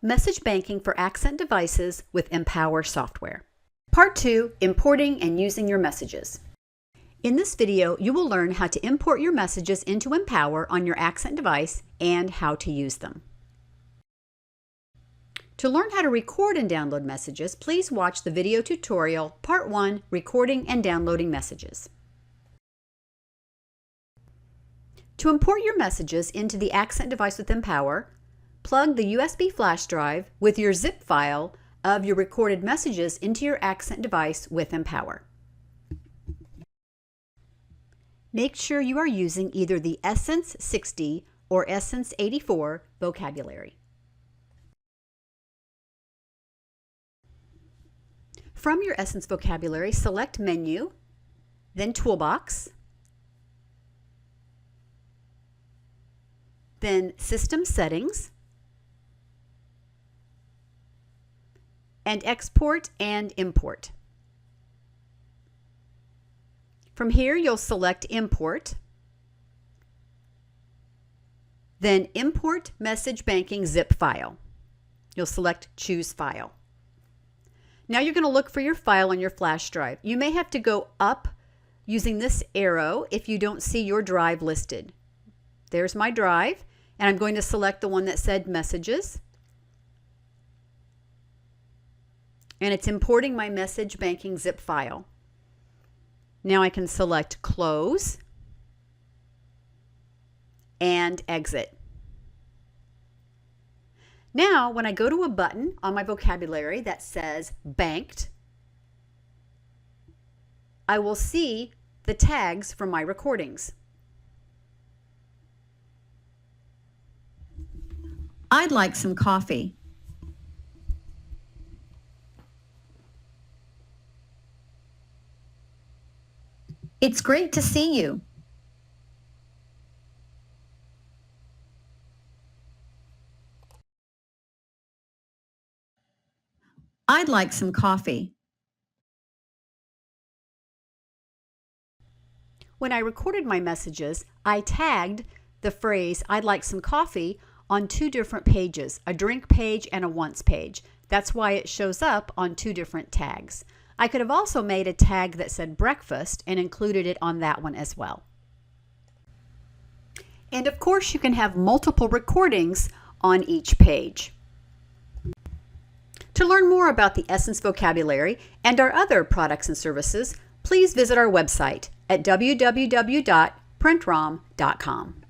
Message banking for accent devices with Empower software. Part 2, importing and using your messages. In this video, you will learn how to import your messages into Empower on your accent device and how to use them. To learn how to record and download messages, please watch the video tutorial, Part 1, Recording and Downloading Messages. To import your messages into the accent device with Empower, plug the USB flash drive with your zip file of your recorded messages into your accent device with Empower. Make sure you are using either the Essence 60 or Essence 84 vocabulary. From your Essence vocabulary, select Menu, then Toolbox, then System Settings, and Export and Import. From here, you'll select Import, then Import Message Banking Zip File. You'll select Choose File. Now you're going to look for your file on your flash drive. You may have to go up using this arrow if you don't see your drive listed. There's my drive, and I'm going to select the one that said Messages. And it's importing my message banking zip file. Now I can select Close and Exit. Now, when I go to a button on my vocabulary that says Banked, I will see the tags from my recordings. I'd like some coffee. It's great to see you. I'd like some coffee. When I recorded my messages, I tagged the phrase, I'd like some coffee, on two different pages, a drink page and a once page. That's why it shows up on two different tags. I could have also made a tag that said breakfast and included it on that one as well. And of course, you can have multiple recordings on each page. To learn more about the Essence vocabulary and our other products and services, please visit our website at www.printrom.com.